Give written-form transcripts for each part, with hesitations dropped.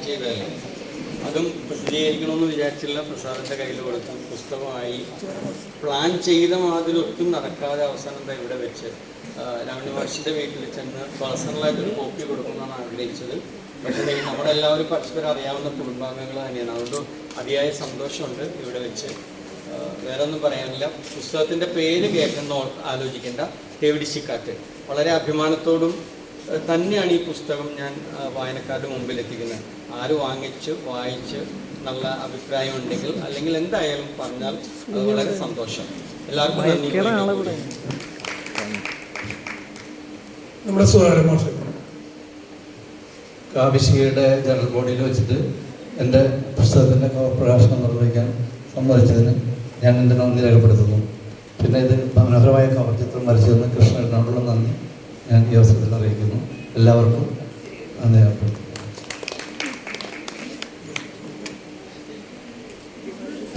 ചെയ്തതല്ലേ. അതും പ്രസിദ്ധീകരിക്കണമെന്ന് വിചാരിച്ചില്ല, പ്രസാദിൻ്റെ കയ്യിൽ കൊടുത്തു. പുസ്തകമായി പ്ലാൻ ചെയ്ത മാതിരി ഒട്ടും നടക്കാതെ അവസാനം എന്താ ഇവിടെ വെച്ച് രമണി മഹർഷിയുടെ വീട്ടിൽ ചെന്ന് പേഴ്സണലായിട്ടൊരു കോപ്പി കൊടുക്കണമെന്നാണ് ആഗ്രഹിച്ചത്. പക്ഷേ നമ്മളെല്ലാവരും പരസ്പരം അറിയാവുന്ന കുടുംബാംഗങ്ങൾ തന്നെയാണ്. അതുകൊണ്ട് അതിയായ സന്തോഷമുണ്ട് ഇവിടെ വെച്ച്. വേറെ ഒന്നും പറയാനില്ല. പുസ്തകത്തിൻ്റെ പേര് കേൾക്കുന്ന ആലോചിക്കേണ്ട, തേവിടിശ്ശിക്കാറ്റ്. വളരെ അഭിമാനത്തോടും തന്നെയാണ് ഈ പുസ്തകം ഞാൻ വായനക്കാരുടെ മുമ്പിൽ എത്തിക്കുന്നത്. ആര് വാങ്ങിച്ച് വായിച്ച് നല്ല അഭിപ്രായം ഉണ്ടെങ്കിൽ അല്ലെങ്കിൽ എന്തായാലും പറഞ്ഞാൽ അത് വളരെ സന്തോഷം. എല്ലാവർക്കും നന്ദി. നമ്മുടെ കാവ്യശ്രീയുടെ ജനറൽ ബോഡിയിൽ വെച്ചിട്ട് എൻ്റെ പുസ്തകത്തിൻ്റെ പ്രകാശനം നിർവഹിക്കാൻ സമ്മതിച്ചതിന് ഞാൻ എൻ്റെ നന്ദി രേഖപ്പെടുത്തുന്നു. പിന്നെ ഇത് മനോഹരമായ കവർ ചിത്രം വരച്ചതെന്ന് കൃഷ്ണനോടുള്ള നന്ദി ഞാൻ ഈ അവസരത്തിൽ അറിയിക്കുന്നു. എല്ലാവർക്കും നന്ദി രേഖപ്പെടുത്തുന്നു.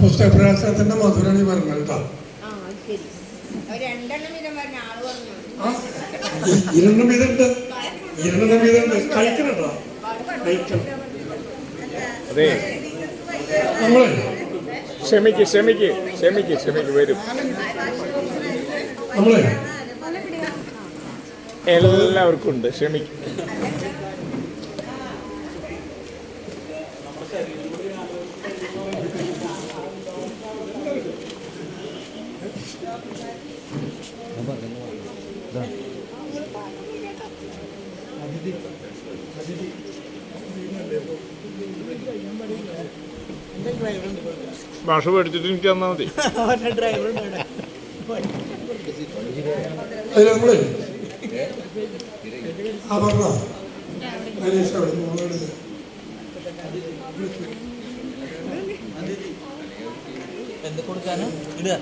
പുസ്തക പ്രകാശനത്തിൻ്റെ മധുരണി പറഞ്ഞു കേട്ടോ. ഇരണ്ണം വീതമുണ്ട് കഴിക്കണോ? കഴിക്കണം. നമ്മളെ ക്ഷമിക്ക് വരും. നമ്മളെ എല്ലാവർക്കും ഉണ്ട്. ക്ഷമിക്കും. ഭാഷ പഠിച്ചിട്ട് എനിക്ക് തന്നാൽ മതി. അതിൽ നമ്മളെ പറഞ്ഞ ഹരീഷ് അവിടെ മോളോട് എന്ത് കൊടുക്കാനോ ഇടുക.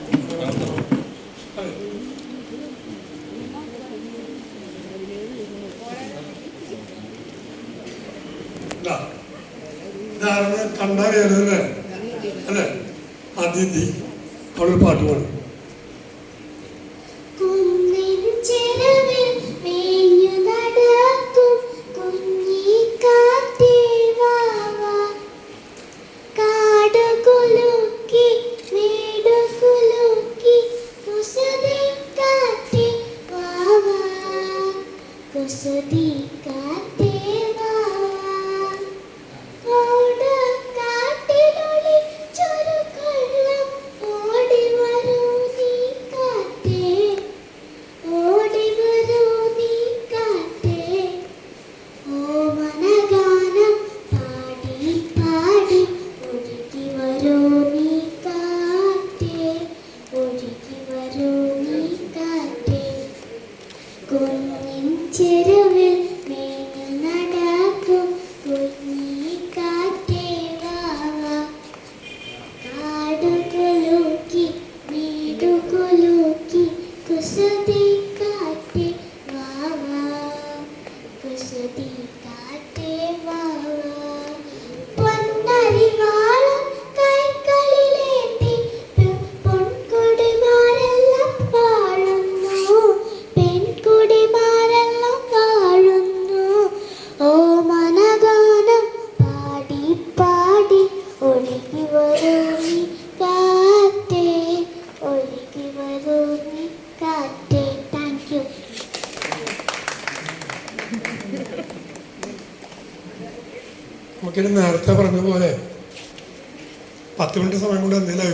ഇതാണ് കണ്ടറിയാലേ അല്ലേ? അതിഥി അവിടെ പാട്ട് പാടും. നമുക്കിനി നേരത്തെ പറഞ്ഞ പോലെ 10 മിനിറ്റ് സമയം കൊണ്ട് എന്തെങ്കിലും